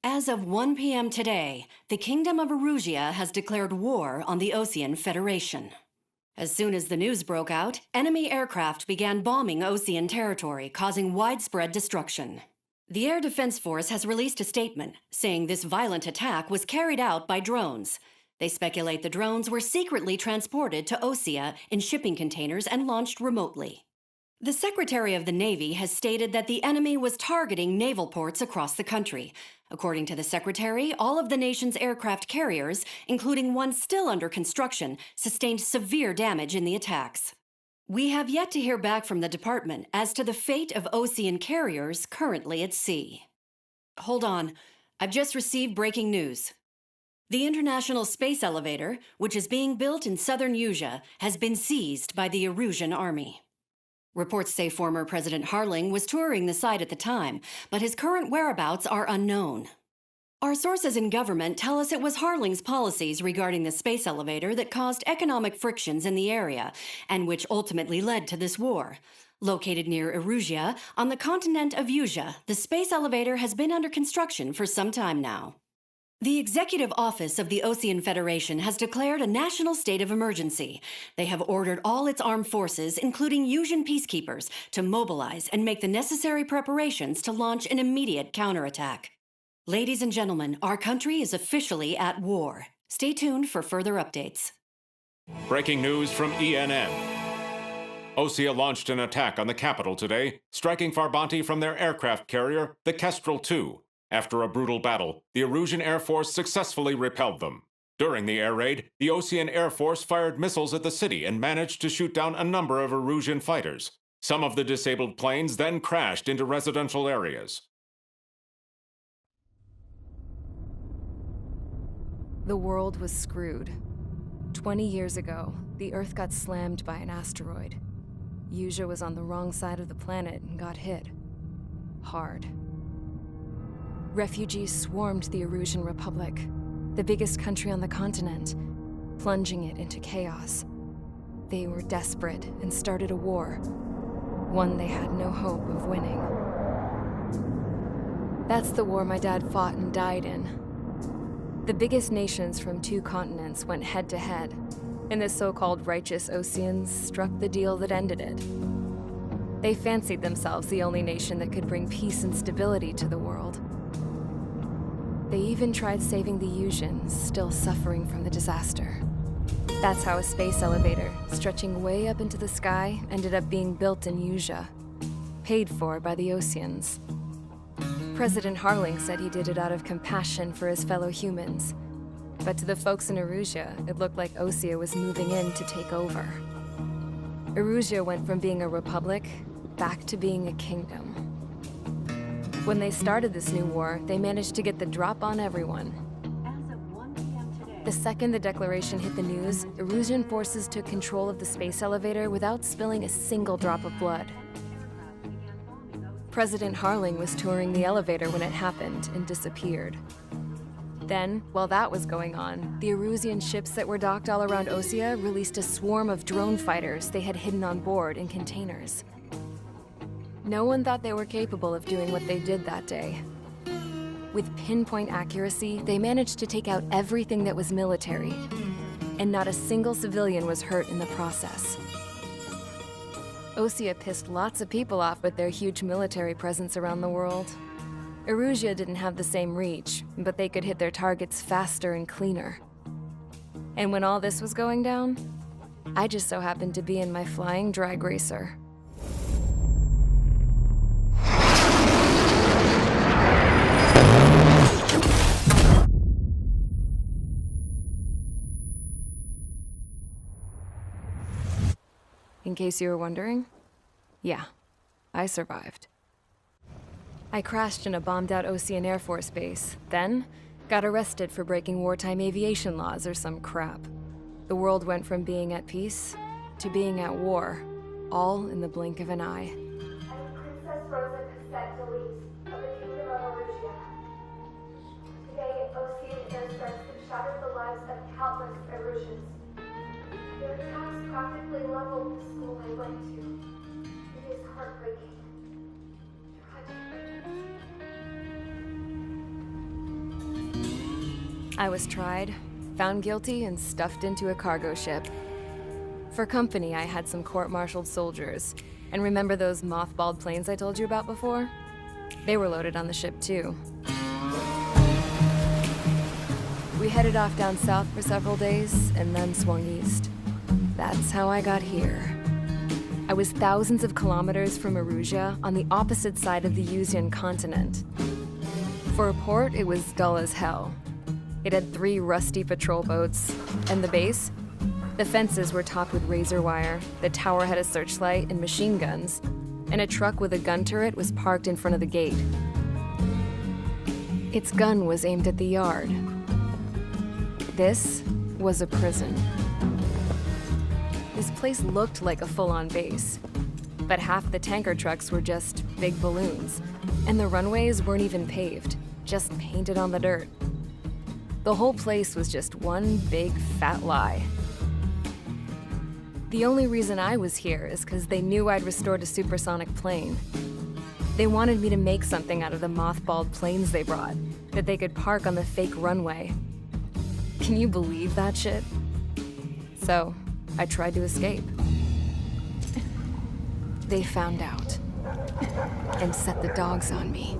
As of 1 p.m. today, the Kingdom of Erusia has declared war on the Osean Federation. As soon as the news broke out, enemy aircraft began bombing Osean territory, causing widespread destruction. The Air Defense Force has released a statement saying this violent attack was carried out by drones. They speculate the drones were secretly transported to Osea in shipping containers and launched remotely. The Secretary of the Navy has stated that the enemy was targeting naval ports across the country. According to the Secretary, all of the nation's aircraft carriers, including one still under construction, sustained severe damage in the attacks. We have yet to hear back from the department as to the fate of Osean carriers currently at sea. Hold on, I've just received breaking news. The International Space Elevator, which is being built in southern Usea, has been seized by the Erusian Army. Reports say former President Harling was touring the site at the time, but his current whereabouts are unknown. Our sources in government tell us it was Harling's policies regarding the space elevator that caused economic frictions in the area, and which ultimately led to this war. Located near Erusia, on the continent of Usea, the space elevator has been under construction for some time now. The Executive Office of the Osean Federation has declared a national state of emergency. They have ordered all its armed forces, including Usian peacekeepers, to mobilize and make the necessary preparations to launch an immediate counterattack. Ladies and gentlemen, our country is officially at war. Stay tuned for further updates. Breaking news from ENN. Osea launched an attack on the capital today, striking Farbanti from their aircraft carrier, the Kestrel II. After a brutal battle, the Erusian Air Force successfully repelled them. During the air raid, the Osean Air Force fired missiles at the city and managed to shoot down a number of Erusian fighters. Some of the disabled planes then crashed into residential areas. The world was screwed. 20 years ago, the Earth got slammed by an asteroid. Usea was on the wrong side of the planet and got hit. Hard. Refugees swarmed the Erusian Republic, the biggest country on the continent, plunging it into chaos. They were desperate and started a war, one they had no hope of winning. That's the war my dad fought and died in. The biggest nations from 2 continents went head-to-head, and the so-called righteous Oseans struck the deal that ended it. They fancied themselves the only nation that could bring peace and stability to the world. They even tried saving the Usians, still suffering from the disaster. That's how a space elevator, stretching way up into the sky, ended up being built in Usea, paid for by the Oseans. President Harling said he did it out of compassion for his fellow humans. But to the folks in Erusia, it looked like Osea was moving in to take over. Erusia went from being a republic back to being a kingdom. When they started this new war, they managed to get the drop on everyone. As of 1 p.m. today, The second the declaration hit the news, Erusian forces took control of the space elevator without spilling a single drop of blood. President Harling was touring the elevator when it happened and disappeared. Then, while that was going on, the Erusian ships that were docked all around Osea released a swarm of drone fighters they had hidden on board in containers. No one thought they were capable of doing what they did that day. With pinpoint accuracy, they managed to take out everything that was military, and not a single civilian was hurt in the process. Osea pissed lots of people off with their huge military presence around the world. Erusia didn't have the same reach, but they could hit their targets faster and cleaner. And when all this was going down, I just so happened to be in my flying drag racer. In case you were wondering, yeah, I survived. I crashed in a bombed-out Osean Air Force base, then got arrested for breaking wartime aviation laws or some crap. The world went from being at peace to being at war, all in the blink of an eye. I'm Princess Rosa Cassette Delise of the Kingdom of Erusia. Today, Osean airstrikes have shattered the lives of countless Erusians. Their attacks practically leveled the school I went to. heartbreaking. I was tried, found guilty, and stuffed into a cargo ship. For company, I had some court-martialed soldiers. And remember those mothballed planes I told you about before? They were loaded on the ship, too. We headed off down south for several days, and then swung east. That's how I got here. I was thousands of kilometers from Erusia, on the opposite side of the Mision continent. For a port, it was dull as hell. It had 3 rusty patrol boats, and the base? The fences were topped with razor wire, the tower had a searchlight and machine guns, and a truck with a gun turret was parked in front of the gate. Its gun was aimed at the yard. This was a prison. This place looked like a full-on base, but half the tanker trucks were just big balloons, and the runways weren't even paved, just painted on the dirt. The whole place was just one big fat lie. The only reason I was here is because they knew I'd restored a supersonic plane. They wanted me to make something out of the mothballed planes they brought, that they could park on the fake runway. Can you believe that shit? So, I tried to escape. They found out, and set the dogs on me.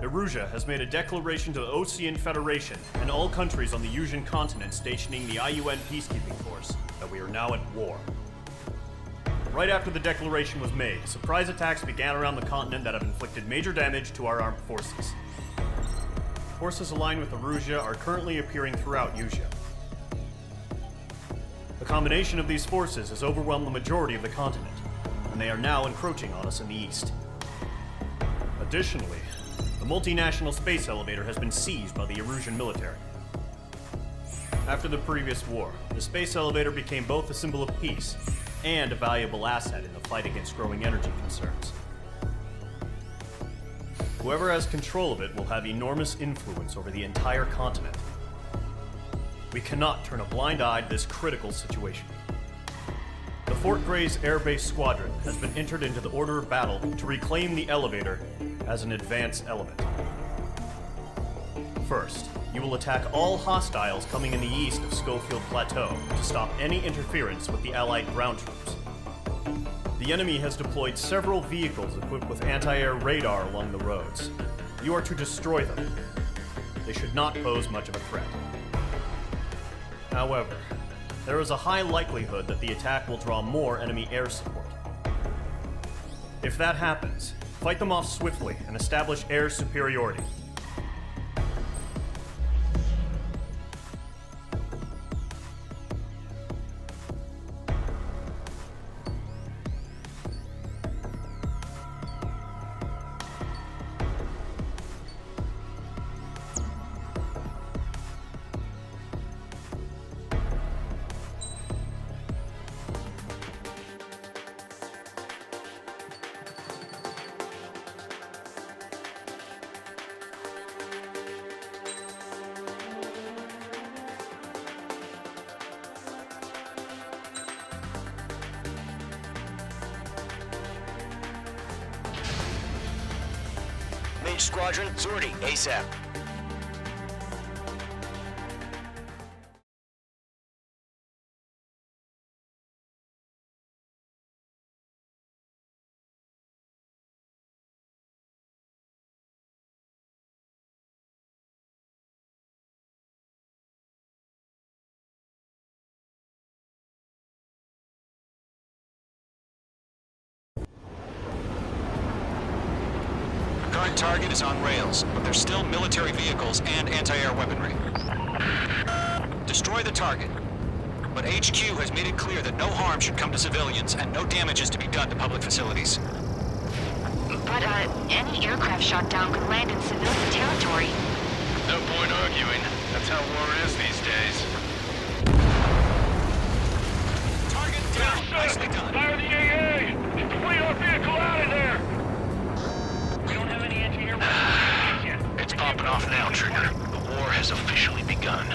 Erusia has made a declaration to the Ocean Federation and all countries on the Mision continent stationing the IUN peacekeeping force that we are now at war. Right after the declaration was made, surprise attacks began around the continent that have inflicted major damage to our armed forces. Forces aligned with Erusia are currently appearing throughout Mision. The combination of these forces has overwhelmed the majority of the continent, and they are now encroaching on us in the east. Additionally, the multinational space elevator has been seized by the Erusian military. After the previous war, the space elevator became both a symbol of peace and a valuable asset in the fight against growing energy concerns. Whoever has control of it will have enormous influence over the entire continent. We cannot turn a blind eye to this critical situation. The Fort Gray's Air Base Squadron has been entered into the order of battle to reclaim the elevator as an advance element. First, you will attack all hostiles coming in the east of Schofield Plateau to stop any interference with the Allied ground troops. The enemy has deployed several vehicles equipped with anti-air radar along the roads. You are to destroy them. They should not pose much of a threat. However, there is a high likelihood that the attack will draw more enemy air support. If that happens, fight them off swiftly and establish air superiority. Mage Squadron, sortie, ASAP. Current target is on rails, but there's still military vehicles and anti-air weaponry. Destroy the target. But HQ has made it clear that no harm should come to civilians and no damage is to be done to public facilities. But, any aircraft shot down could land in civilian territory. No point arguing. That's how war is these days. be done? Fire the AA! Get the radar vehicle out of there! We don't have any engineer yet. It's popping off now, Trigger. The war has officially begun.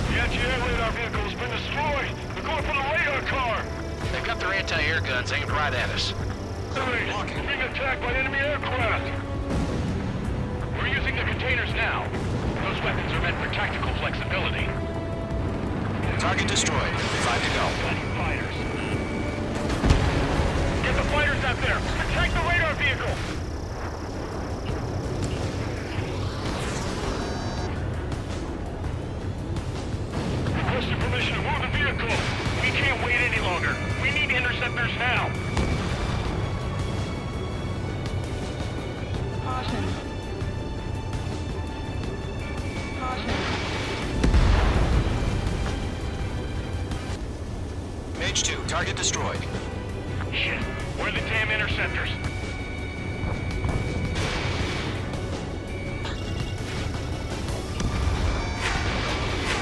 The anti-air radar vehicle has been destroyed! They're going for the radar car! They've got their anti-air guns aimed right at us. Hey, we're being attacked by enemy aircraft! We're using the containers now. Those weapons are meant for tactical flexibility. Target destroyed. 5 to go. Fighters. Get the fighters out there! Protect the radar vehicle! Requesting permission to move the vehicle! We can't wait any longer! We need interceptors now! Caution. Caution. Mage 2, target destroyed. Shit! Where are the damn interceptors?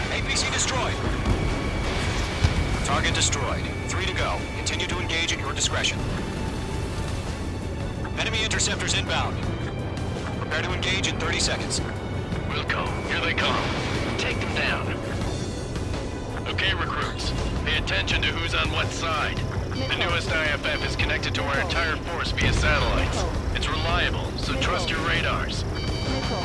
APC destroyed. Target destroyed. 3 to go. Continue to engage at your discretion. Enemy interceptors inbound. Prepare to engage in 30 seconds. We'll go. Here they come. Take them down. Okay, recruits. Pay attention to who's on what side. The newest IFF is connected to our entire force via satellites. It's reliable, so trust your radars. Nickel.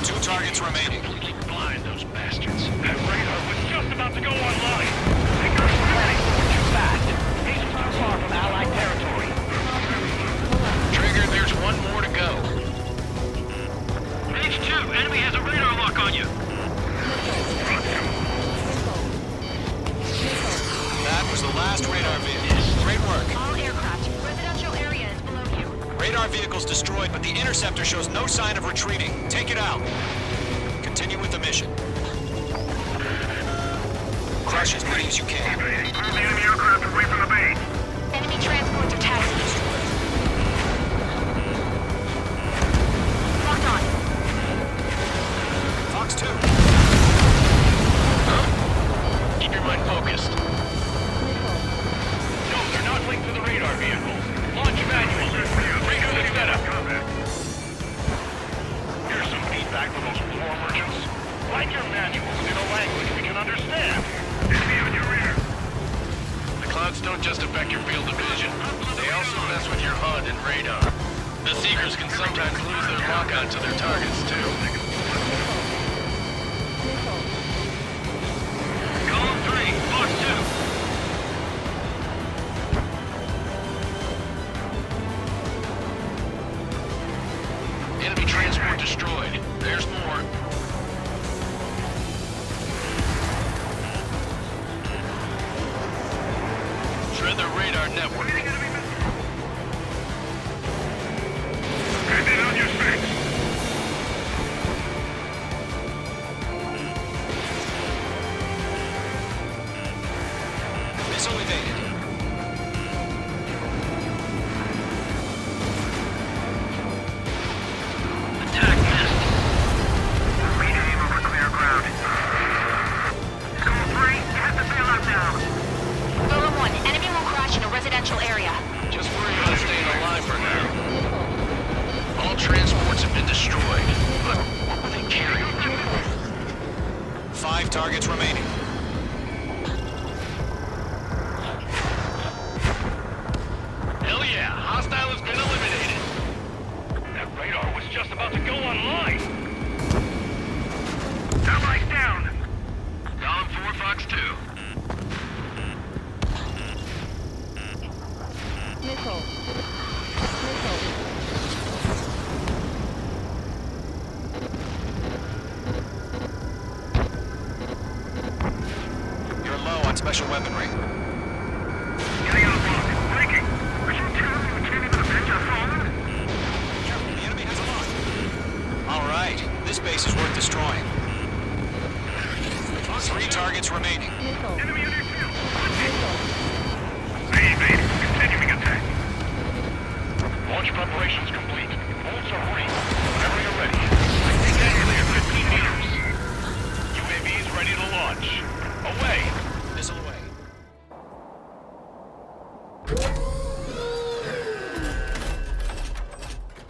2 targets remaining. Completely blind, those bastards. That radar was just about to go online. Fingers ready. Too fast. He's too far from Allied territory. Trigger, there's one more to go. Mage 2, enemy has a radar lock on you. That was the last radar vehicle. Great work. All aircraft. Residential area is below you. Radar vehicle's destroyed, but the interceptor shows no sign of retreating. Take it out. Continue with the mission. Crush as many as you can. Move the enemy aircraft away from the base. Enemy transports are taxiing. Locked on. Fox 2. Keep your mind focused. No, they're not linked to the radar vehicle. Launch manual. Regular setup. Here's some feedback from those war merchants. Write your manuals in a language we can understand. Enemy on your rear. The clouds don't just affect your field of vision. They also mess with your HUD and radar. The Seekers can sometimes lose their lockout to their targets, too. Column 3, Fox 2. Enemy transport destroyed. There's more. Shred their radar network. Get in on your six. Missile evaded. Attack missed. Rename over clear ground. School 3, you have the bailout now. Golem 1, enemy will crash in a residential area. Just worry about staying alive for now. All transports have been destroyed. But what were they carrying? 5 targets remaining. Hell yeah, hostile has been eliminated. That radar was just about to go online. Allies down. Column 4, Fox 2. Nickel. You're low on special weaponry. Getting out of block. Breaking. Are you telling me we can't even avenge our fallen? Careful, the enemy has a lock. All right, this base is worth destroying. 3 targets remaining. Enemy in your field. Continuing attack. Launch preparations complete. Bolts are green. Whenever you're ready. Stand clear, 15 meters. UAVs ready to launch. Away! Missile away.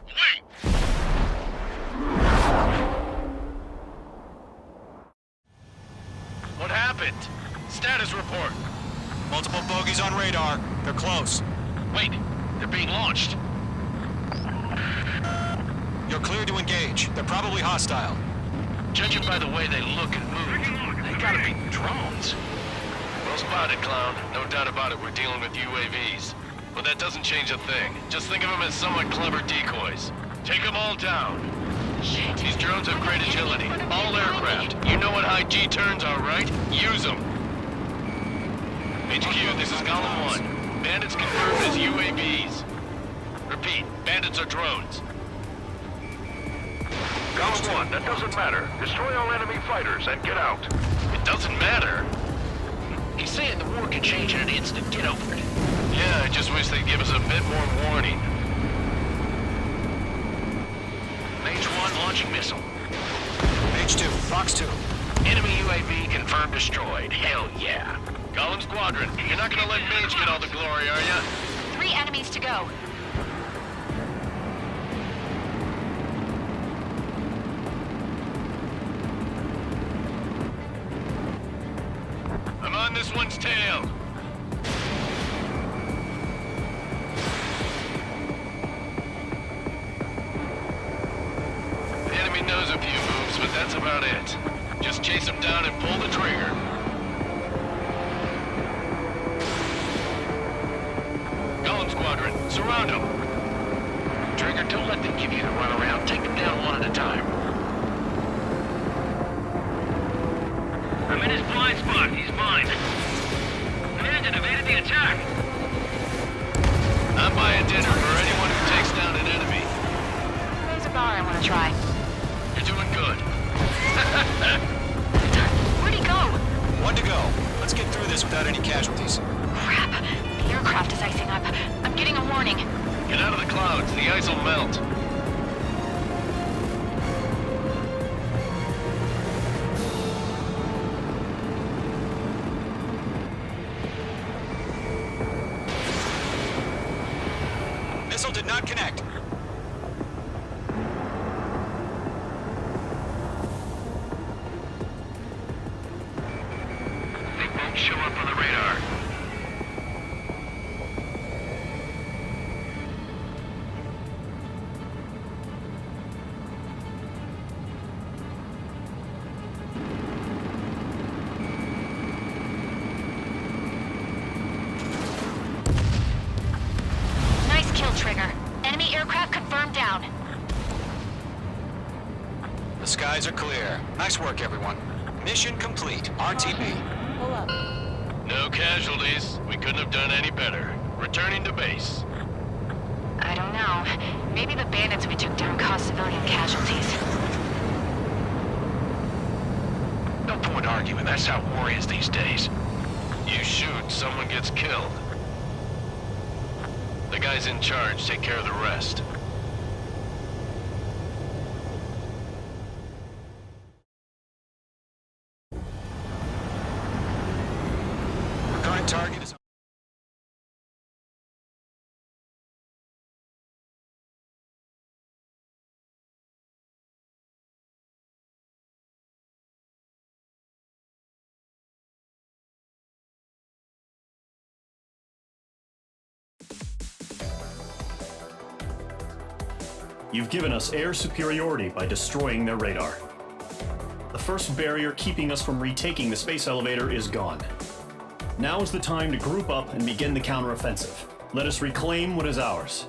Wait! What happened? Status report. Multiple bogies on radar. They're close. Wait! They're being launched. You're clear to engage. They're probably hostile. Judging by the way they look and move, they gotta be drones. Well spotted, clown. No doubt about it, we're dealing with UAVs. But that doesn't change a thing. Just think of them as somewhat clever decoys. Take them all down. These drones have great agility. All aircraft. You know what high G turns are, right? Use them. HQ, this is Golem 1. Bandits confirmed as UAVs. Repeat, bandits are drones. Golem 1, that doesn't matter. Destroy all enemy fighters and get out. It doesn't matter? He's saying the war could change in an instant. Get over it. Yeah, I just wish they'd give us a bit more warning. Mage 1 launching missile. Mage 2, Fox 2. Enemy UAV confirmed destroyed. Hell yeah. Golem Squadron, you're not gonna let Mage get all the glory, are ya? 3 enemies to go. I'm on this one's tail. The enemy knows a few moves, but that's about it. Just chase him down and pull the trigger. Golem Squadron, surround them. Trigger, don't let them give you the runaround. Take them down one at a time. I'm in his blind spot. He's mine. Commandant evaded the attack. I'm buying dinner for anyone who takes down an enemy. There's a bar I want to try. You're doing good. Where'd he go? 1 to go. Let's get through this without any casualties. Crap. The aircraft is icing up. I'm getting a warning. Get out of the clouds. The ice will melt. Missile did not connect. They won't show up on the radar. Nice kill, Trigger. Enemy aircraft confirmed down. The skies are clear. Nice work, everyone. Mission complete. RTB. Pull up. No casualties. We couldn't have done any better. Returning to base. I don't know. Maybe the bandits we took down caused civilian casualties. No point arguing. That's how war is these days. You shoot, someone gets killed. The guys in charge take care of the rest. Current target is... You've given us air superiority by destroying their radar. The first barrier keeping us from retaking the space elevator is gone. Now is the time to group up and begin the counteroffensive. Let us reclaim what is ours.